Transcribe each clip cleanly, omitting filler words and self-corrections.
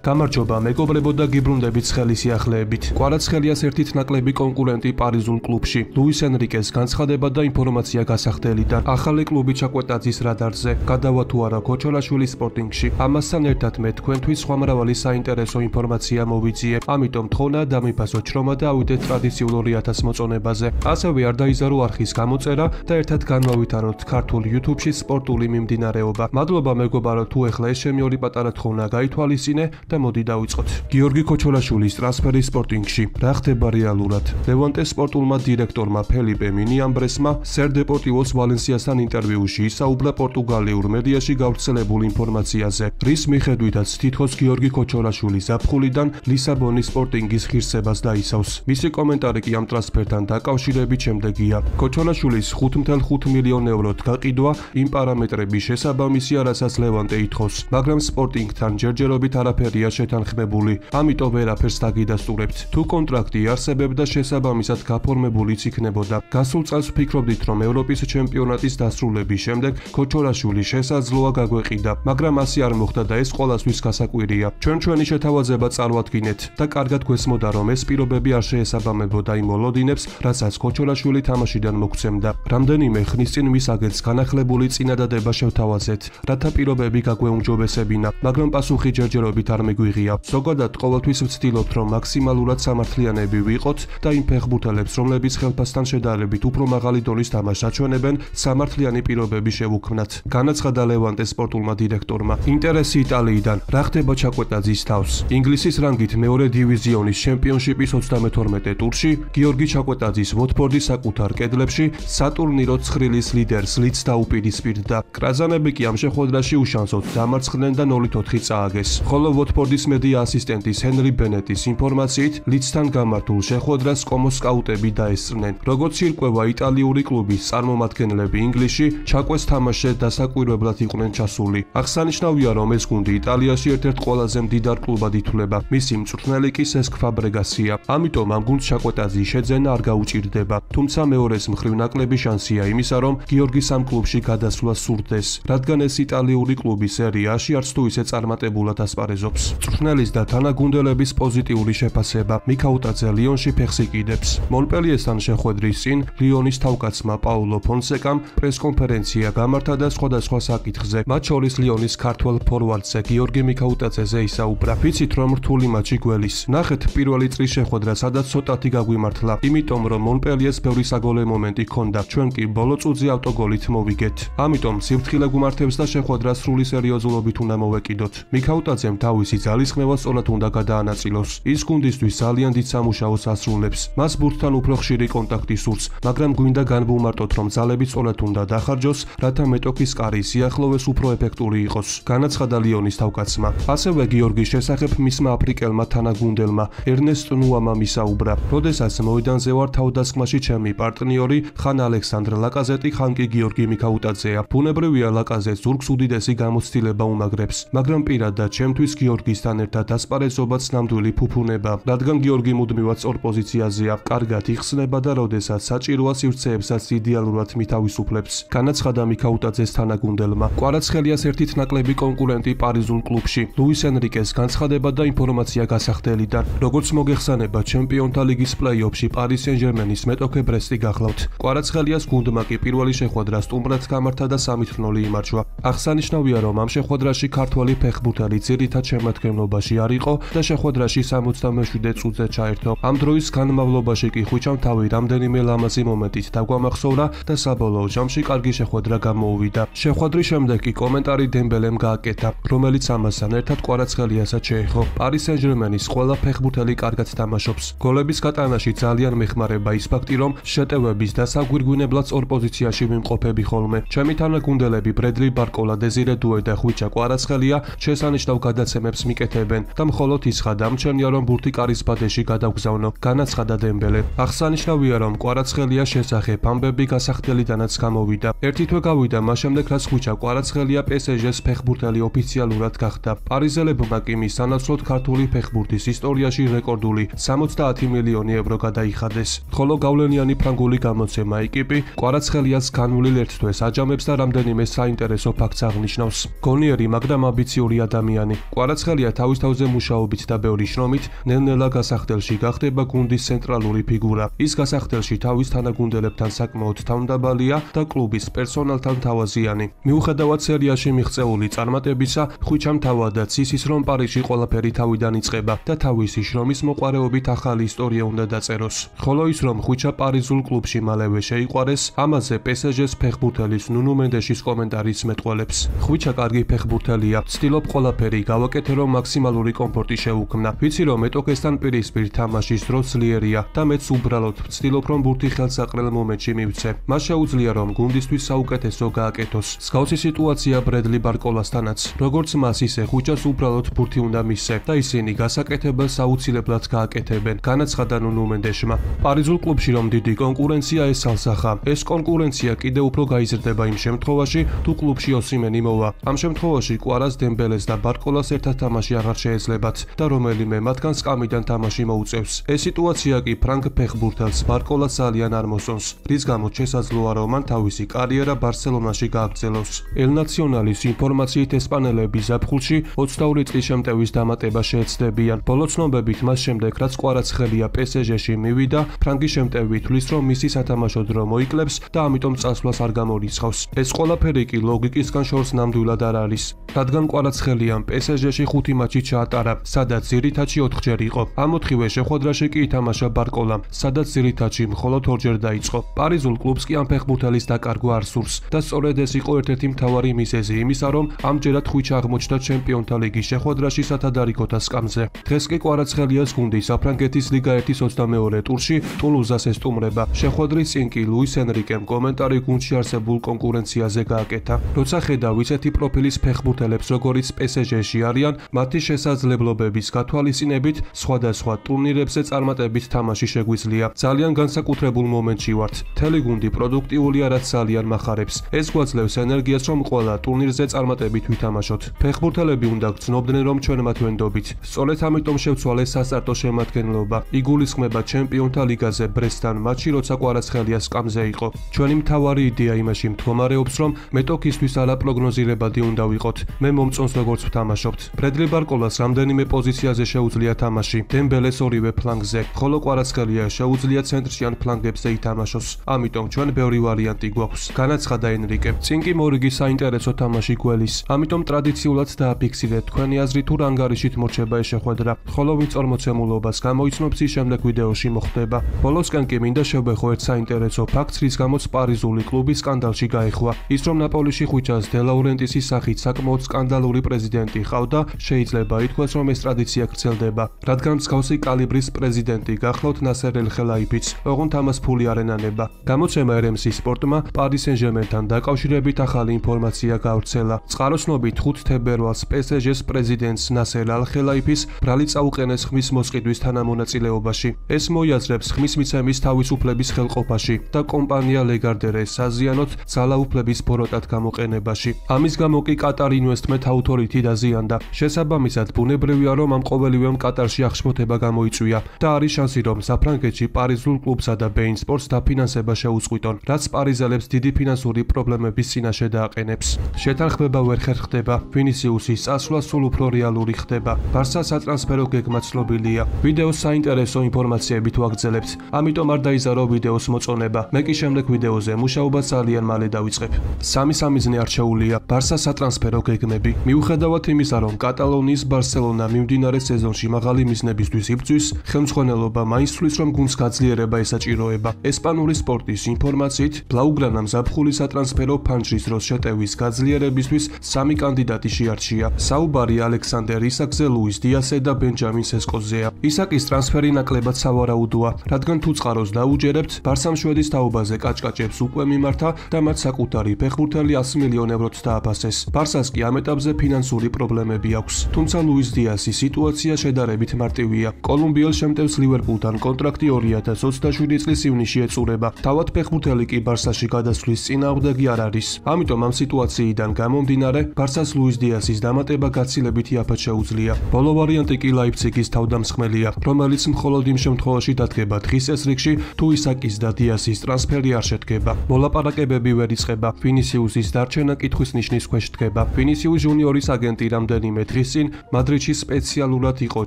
გამარჯობა, მეგობრებო და გიბრუნდებით ცხელის სიახლეებით. კვარაცხელიას ერთით ნაკლები კონკურენტი პარიზულ კლუბში. ლუის ენრიკეს განცხადება და ინფორმაცია გასახდელიდან. ახალი კლუბი ჩაკვეტაძის რადარზე. გადავა თუ არა ქოჩოლაშვილის სპორტინგში. ამასთან ერთად მე თქვენთვის სხვა მრავალი საინტერესო ინფორმაცია მოვიძიე. ამიტომ თხოვნა დამიფასოთ შრომა და ავიდეთ ტრადიციულ 2000 მოწონებაზე. ასევე არ დაიზარო არხის გამოწერა და ერთად განვავითაროთ ქართულ YouTube-ში სპორტული მიმდინარეობა. მადლობა მეგობარო, თუ ეხლა ეს ჩემი ორი პატარა თხოვნა გაითვალისწინე და მოდი დავიწყოთ. გიორგი ქოჩოლაშვილის ტრანსფერი სპორტინგში. რა ხდება რეალურად? ლევანტეს სპორტულმა დირექტორმა ფელიპე მინიამბრესმა სერ დეპორტივოს ვალენსიასთან ინტერვიუში ისაუბრა პორტუგალიურ მედიაში გავრცელებულ ინფორმაციაზე, რის მიხედვითაც თითქოს გიორგი ქოჩოლაშვილი ზაფხულიდან ლისაბონის სპორტინგის ღირსებას დაისავს. მისი კომენტარი კი ამ ტრანსფერთან დაკავშირებით შემდეგია. ქოჩოლაშვილის 5.5 მილიონ ევროთ გაყიდვა იმ პარამეტრების შესაბამისია, რასაც ლევანტე ითხოვს, მაგრამ სპორტინგთან ჯერჯერობით არაფერია შეთანხმებული, ამიტომ ვერაფერს დაგიდასტურებთ. თუ კონტრაქტი არსებობდა, შესაბამისად გაფორმებულიც იქნებოდა. გასულ წელს ვფიქრობდით, რომ ევროპის ჩემპიონატის დასრულების შემდეგ ქოჩოლაშვილი შესაძლოა გაგვეყიდა, მაგრამ ასე არ მოხდა და ეს ყველასთვის გასაკვირია. ჩვენი შეთავაზება წარვადგინეთ და კარგად გვესმოდა, რომ ეს პირობები არ შეესაბამებოდა იმ მოლოდინებს, რასაც ქოჩოლაშვილი თამაშიდან მოგცემდა. რამდენიმე ხნის წინ მის აგენტს განახლებული წინადადება შევთავაზეთ, რათა პირობები გაგვეუმჯობესებინა, მაგრამ პასუხი ჯერჯერობით არ მიგვიღია. ზოგადად ყოველთვის ვცდილობთ, რომ მაქსიმალურად სამართლიანები ვიყოთ და იმ ფეხბურთელებს, რომლებიც ხელფასთან შედარებით უფრო მაღალი დონის თამაშს აჩვენებენ, სამართლიანი პირობები შევუქმნათ. განაცხადა ლევანტეს სპორტულმა დირექტორმა. ინტერესი იტალიიდან. რა ხდება ჩაკვეტაძის თავს? ინგლისის რანგით მეორე დივიზიონის ჩემპიონშიპის 32 ტურში გიორგი ჩაკვეტაძის ვოტფორდის საკუთარ კედლებში სატურნირო ცხრილის ლიდერს ლიდს დაუპირისპირდა. კრაზანები კი ამ შეხვედრაში უშანსოდ დამარცხდნენ და 0-4 წააგეს. ხოლო ვოტფორდის მედია ასისტენტის ჰენრი ბენეტის ინფორმაციით, ლიდსთან გამართულ შეხვედრას კომოს სკაუტები დაესწრნენ. როგორც ირკვევა, იტალიური კლუბის წარმომადგენლები ინგლისში ჩაკვეს თამაშზე დასაკვირვებლად იყვნენ ჩასული. აღსანიშნავია, რომ ეს გუნდი იტალიაში ერთ-ერთ ყველაზე მდიდარ კლუბად ითვლება. მისი მწვრთნელი კი სესკ ფაბრეგასია. ამიტომ ამ გუნდს ჩაკვეტაძის შეძენა არ გაუჭირდება. თუმცა მეორეს მხრივ ნაკლები შანსია იმისა, რომ გიორგის ამ კლუბში გადასვლა სურდეს, რადგან ეს იტალიური კლუბი სერიაში არც თუ ისე წარმატებულად ასპარეზობს. მწვრთნელის და თანაგუნდელების პოზიტიური შეფასება. მიქაუტაძე ლიონში ფეხს იკიდებს. მონპელიესთან შეხვედრის წინ ლიონის თავკაცმა პაულო ფონსეკამ პრესკონფერენცია გამართა და სხვადასხვა საკითხზე, მათ შორის ლიონის ქართველ ფორვარდზე გიორგი მიქაუტაძეზე ისაუბრა. ვიცით, რომ რთული მატჩი გველის. ნახეთ პირველი წრის შეხვედრა, სადაც ცოტათი გაგვიმართლა, იმიტომ რომ მონპელიეს ბევრი საგოლე მომენტი ჰქონდა. ჩვენ კი ბოლო წუთზე ავტოგოლით მოვიგეთ. ამიტომ სიფრთხილე გვმართებს და შეხვედრა სრული სერიოზულობით უნდა მოვეკიდოთ. მიქაუტაძემ თავისი ძალისხმევა სწორად უნდა გადაანაწილოს. ის გუნდისთვის ძალიან დიდ სამუშაოს ასრულებს. მას ბურთთან უფრო ხშირი კონტაქტი სურს, მაგრამ გვინდა განვუმარტოთ, რომ ძალები სწორად უნდა დახარჯოს, რათა მეტოქის კარი სიახლოვეს უფრო ეფექტური იყოს. განაცხადა ლიონის თავკაცმა. ასევე გიორგის შესახებ მისმა აფრიკელმა თანაგუნდელმა ერნესტ ნუამამ ისაუბრა. როდესაც მოედანზე ვარ თავდასხმაში ჩემი პარტნიორი ხან ალექსანდრ ლაკაზეტი, ხან კი გიორგი მიქაუტაძეა. ბუნებრივია ლაკაზეტს ზურგს უდიდესი გამოცდილება უმაგრებს, მაგრამ პირადად ჩემთვის გიორგისთან ერთად ასპარეზობაც ნამდვილი ფუფუნება, რადგან გიორგი მუდმივად სწორ პოზიციაზეა, კარგად იხსნება და როდესაც საჭიროა სივრცეებსაც იდეალურად მითავისუფლებს. განაცხადა მიქაუტაძეს თანაგუნდელმა. კვარაცხელიას ერთით ნაკლები კონკურენტი პარიზულ კლუბში. ლუის ენრიკეს განცხადება და ინფორმაცია გასახდელიდან. როგორც მოგეხსენება, ჩემპიონთა ლიგის პლეი-ოფში პარი სენ-ჟერმენის მეტოქე ბრესტი გახლავთ. კვარაცხელიას გუნდმა კი პირველი შეხვედრა სტუმრად გამართა და 3-0 იმარჯვა. აღსანიშნავია, რომ ამ შეხვედრაში ქართველი ფეხბურთელი ძირითად შემადგენლობაში არ იყო და შეხვედრაში 77 წუთზე ჩაერთო. ამ დროის განმავლობაში კი ხვიჩამ თავი რამდენიმე ლამაზი მომენტით დაგვამახსოვრა და საბოლოო ჯამში კარგი შეხვედრა გამოუვიდა. შეხვედრის შემდეგ კი კომენტარი დემბელემ გააკეთა, რომელიც ამასთან ერთად კვარაცხელიასაც შეეხო. პარი სენ-ჟერმენის ყველა ფეხბურთელი კარგად თამაშობს. გოლების გატანაში ძალიან მეხმარება ის ფაქტი, რომ შეტევების დასაგვირგვინებლად ორ პოზიციაში ვიმყოფები ხოლმე. ჩემი თანაგუნდელები ბრედლი ბარკოლა, დეზირე დუე და ხვიჩა კვარაცხელია შესანიშნავ გადაცემებს მიკეთებენ და მხოლოდ ის ხა დამჩენია, რომ ბურთი კარის ბადეში გადავგზავნო. განაცხადა დემბელე. აღსანიშნავია, რომ კვარაცხელიას შესახებ ამბები გასახდელიდანაც გამოვიდა. ერთი თვე გავიდა მას შემდეგ, რაც ხვიჩა კვარაცხელია PSG-ს ფეხბურთელი ოფიციალურად გახდა. პარიზელებმა კი მის სანაცვლოდ ქართული ფეხბურთის ისტორიაში რეკორდული 70 მილიონი ევრო გადაიხადეს. ხოლო გავლენიანი ფრანგული გამოცემა ეკიპი კვარაცხელიას განვლილ ერთ თვეს აჯამებს და რამდენიმე საინტერესო ფაქტს აღნიშნავს. გონიერი, მაგრამ ამბიციური ადამიანი. კვარაცხელია კვარაცხელია თავის თავზე მუშაობით და ბევრი შრომით ნელ-ნელა გასახდელში გახდება გუნდის ცენტრალური ფიგურა. ის გასახდელში თავის თანაგუნდელებთან საკმაოდ თავმდაბალია და კლუბის პერსონალთან თავაზიანი. მიუხედავად სერიაში მიღწეული წარმატებისა, ხვიჩამ თავადაც იცის, რომ პარიზში ყველაფერი თავიდან იწყება და თავისი შრომის მოყვარეობით ახალი ისტორია უნდა დაწეროს. ხოლო ის, რომ ხვიჩა პარიზულ კლუბში მალევე შეიყვარეს, ამაზე PSG-ს ფეხბურთელის ნუნუ მენდეშის კომენტარიც მეტყველებს. ხვიჩა კარგი ფეხბურთელია, ვცდილობ ყველაფერი გავაკეთე, რომ მაქსიმალური კომფორტი შეუქმნა. ვიცი, რომ ეტოკესთან პირისპირ თამაშის დრო ძლიერია და მეც უბრალოდ ვცდილობ, რომ ბურთი ხელსაყრელ მომენტში მივცე. მას შეუძლია, რომ გუნდისთვის საუკეთესო გააკეთოს. მსგავსი სიტუაცია ბრედლი ბარკოლასთანაც. როგორც მას, ისე ხვიჩას უბრალოდ ბურთი უნდა მისცე და ისინი გასაკეთებელს აუცილებლად გააკეთებენ, განაცხადა ნუნუ მენდეშმა. პარიზულ კლუბში რომ დიდი კონკურენცია ესალსახა. ეს კონკურენცია კიდევ უფრო გაიზრდება იმ შემთხვევაში, თუ კლუბში ოსიმენი მოვა. ამ შემთხვევაში კვარას, დემბელეს და ბარკოლას ერთად თამაში აღარ შეეძლებათ და რომელიმე მათგან სკამიდან თამაში მოუწევს. ეს სიტუაცია კი ფრანგ ფეხბურთელს ბარკოლას ძალიან არ მოსწონს, რის გამოც შესაძლოა, რომ მან თავისი კარიერა ბარსელონაში გააგრძელოს. El Nacionalis ინფორმაციით ესპანელები ზაფხულში 22 წლის შემტევის დამატება შეეცდებიან. ბოლო ცნობებით მას შემდეგ, რაც კვარაცხელია PSG-ში მივიდა, ფრანგი შემტევი თვლის, რომ მისი სათამაშო დრო მოიკლებს და ამიტომ წასვლას არ გამორიცხავს. ეს ყველაფერი კი ლოგიკისგან შორს ნამდვილად არ არის, რადგან კვარაცხელიამ PSG-ში 5 მატჩი ჩაატარა, სადაც ძირითადში 4ჯერ იყო. ამ 4-ვე შეხვედრაში კი ითამაშა ბარკოლამ, სადაც ძირითადში მხოლოდ 2ჯერ დაიწყო. პარიზულ კლუბს კი ამ ფეხბურთელის დაკარგვა არ სურს და სწორედ ეს იყო ერთ-ერთი მთავარი მიზეზი იმისა, რომ ამჯერად ხვიჩა აღმოჩნდა ჩემპიონთა ლიგის შეხვედრაში სათადარიგოთა სკამზე. დღეს კი კვარაცხელიას გუნდი საფრანგეთის ლიგა 1-ის 22 ტურში ტულუზას ესტუმრება. შეხვედრის წინ კი ლუის ენრიკემ კომენტარი გუნდში არსებულ კონკურენციაზე გააკეთა. როცა ხედავ ისეთი პროფილის ფეხბურთელებს, როგორიც PSG-ში არიან, მათი შესაძლებლობების გათვალისწინებით სხვადასხვა ტურნირებზე წარმატებით თამაში შეგვიძლია. ძალიან განსაკუთრებულ მომენტში ვართ. მთელი გუნდი პროდუქტიულია, რაც ძალიან მახარებს. ეს გვაძლევს ენერგიას, რომ ყველა ტურნირზე წარმატებით ვითამაშოთ. ფეხბურთელები უნდა გრძნობდნენ, რომ ჩვენ მათ ვენდობით. სწორედ ამიტომ შევცვალე სასტარტო შემადგენლობა. იგულისხმება ჩემპიონთა ლიგაზე ბრესტთან მატჩი, როცა კვარაცხელია სკამზე იყო. ჩვენი მთავარი იდეა იმაში მდგომარეობს, რომ მეტოქისთვის არაპროგნოზირებადი უნდა ვიყოთ. მე მომწონს როგორც ვთამაშობთ. ბრედლი ბარკოლას რამდენიმე პოზიციაზე შეუძლია თამაში, დემბელეს ორივე ფლანგზე, ხოლო კვარაცხელია შეუძლია ცენტრში ან ფლანგებზე ითამაშოს. ამიტომ ჩვენ ბევრი ვარიანტი გვაქვს, განაცხადა ენრიკე. წინ კი მორიგი საინტერესო თამაში გველის. ამიტომ ტრადიციულად დააფიქსირეთ თქვენი აზრი თუ რანგარიშით მორჩება ეს შეხვედრა, ხოლო ვინც წარმოცემულობას გამოიცნობს, ის შემდეგ ვიდეოში მოხდება. ბოლოსკენ კი მინდა შევბეხო ერთ საინტერესო ფაქტს, რის გამოც პარიზული კლუბი სკანდალში გაეხვა. ის რომ ნაპოლიში ხვიჩას დე ლაურენტისის სახით საკმაოდ სკანდალური პრეზიდენტი ყავდა, შეიძლება ითქვას, რომ ეს ტრადიცია გრძელდება, რადგან მსგავსი კალიბრის პრეზიდენტი გახლავთ ნასერ ელ-ხელაიფიც, ოღონდ ამას ფული არ ენანება. გამოცემა RMC სპორტმა პარი სენ-ჟერმენთან დაკავშირებით ახალი ინფორმაცია გავრცელა. წყაროსნობით 5 თებერვალს PSG-ს პრეზიდენტს ნასერ ელ-ხელაიფის ბრალი წაუყენეს ხმის მოსყიდვის თანამონაწილეობაში. ეს მოიაზრებს ხმის მიცემის თავისუფლების ხელყოფაში და კომპანია ლეგარდერეს საზიანოთ ძალაუფლების ბოროტად გამოყენებაში. ამის გამო კი Qatar Investment Authority დაზიანდა. შესაბამისად, ბუნებრივია, რომ ამ ყოველივემ კატარში აღშფოთება გამოიწვია და არის შანსი, რომ საფრანგეთში პარიზულ კლუბსა და beIN Sports დაფინანსება შეუწყვიტონ, რაც პარიზელებს დიდი ფინანსური პრობლემების წინაშე დააყენებს. შეთანხმება ვერ ხერხდება, ვინისიუსის წასვლა სულ უფრო რეალური ხდება. ბარსა სატრანსფერო გეგმა ცნობილია. ვიდეოს საინტერესო ინფორმაციებით ვაგრძელებთ, ამიტომ არ დაიზარო ვიდეოს მოწონება. მე კი შემდეგ ვიდეოზე მუშაობას ძალიან მალე დავიწყებ. სამი სამიზნე არჩეულია. ბარსა სატრანსფერო გეგმები. მიუხედავად იმისა, რომ კატალონიის ბარსელონა მიმდინარე სეზონში მაღალი მიზნებისთვის იბრძვის, ხელმძღვანელობა მაინც თვლის, რომ გუნდს გაძლიერება ესაჭიროება. ესპანური სპორტის ინფორმაციით, ბლაუგრანამ ზაფხულის სატრანსფერო ფანჯრის დროს შეტევის გაძლიერებისთვის 3 კანდიდატი შეარჩია. საუბარი ალექსანდერ ისაკზე, ლუის დიასზე და ბენჯამინ სესკოზეა. ისაკის ტრანსფერი ნაკლებად სავარაუდოა, რადგან თუ წყაროს დაუჯერებთ, ბარსამ შვედის თაობაზე კაჭკაჭებს უკვე მიმართა და მათ საკუთარი ფეხბურთელი 100 მილიონ ევროთ დააფასეს. ბარსას კი ამ ეტაპზე ფინანსური პრობლემები აქვს. თუმცა ლუის დიასის სიტუაცია შედარებით მარტივია. კოლუმბიელ შემტევს ლივერპულთან კონტრაქტი 2027 წლის ივნისში ეწურება. თავად ფეხბურთელი კი ბარსაში გადასვლის წინააღმდეგი არ არის. ამიტომ ამ სიტუაციიდან გამომდინარე, ბარსას ლუის დიასის დამატება გაცილებით იაფად შეუძლია. ბოლო ვარიანტი კი ლაიფციგის თავდამსხმელია, რომელიც მხოლოდ იმ შემთხვევაში დადგება დღის წესრიგში, თუ ისაკის და დიასის ტრანსფერი არ შედგება. მოლაპარაკებები ვერ იწყება. ვინისიუსის დარჩენა კითხვის ნიშნის ქვეშ დგება. ვინისიუს ჟუნიორის აგენტი რამდენიმე დღის დღის წინ მადრიდში სპეციალურად იყო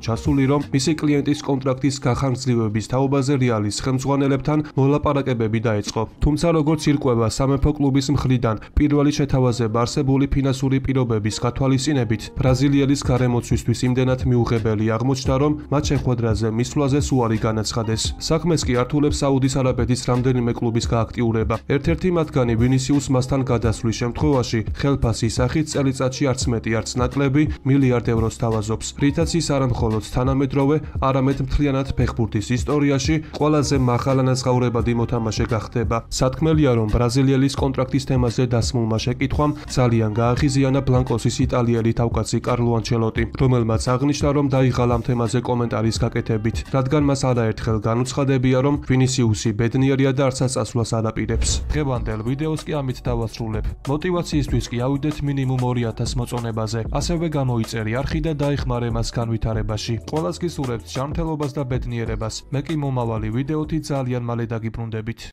ჩასული, რომ მისი კლიენტის კონტრაქტის გახანგრძლივების თაობაზე რეალის ხელმძღვანელებთან მოლაპარაკებები დაეწყო. თუმცა როგორც ირკვევა სამეფო კლუბის მხრიდან, პირველი შეთავაზება არსებული ფინანსური პირობების გათვალისწინებით ბრაზილიელის გარემოცვისთვის იმდენად მიუღებელი აღმოჩნდა, რომ მათ შეხვედრაზე მისვლაზე უარი განაცხადეს. საქმეს კი ართულებს საუდის არაბეთის რამდენიმე კლუბის გააქტიურება. ერთ-ერთი მათგანი ვინისიუს მასთან გადასვლის შემთხვევაში ხელფასის სახით წელიწადში არც მეტი არც ნაკლები მილიარდ ევროს თავაზობს, რითაც ის არა მხოლოდ თანამედროვე, არამედ მთლიანად ფეხბურთის ისტორიაში ყველაზე მაღალანაზღაურებადი მოთამაშე გახდება. სათქმელია, რომ ბრაზილიელის კონტრაქტის თემაზე დასმულმა შეკითხვამ ძალიან გააღიზიანა ბლანკოსის იტალიელი თავკაცი კარლო ანჩელოტი, რომელმაც აღნიშნა, რომ დაიღალა ამ თემაზე კომენტარის გაკეთებით, რადგან მას არაერთხელ განუცხადებია, რომ ვინისიუსი ბედნიერია და არცაც წასვლას არ აპირებს. დღევანდელ ვიდეოს კი ამით დავასრულებ. მოტივაციისთვის კი ავიდეთ მინიმუმ 2000 მოწონებაზე. ასევე გამოიწერი არხი და დაეხმარე მას განვითარებაში. ყველას გისურვებთ ჯანმრთელობას და ბედნიერებას. მე კი მომავალი ვიდეოთი ძალიან მალე დაგიბრუნდებით.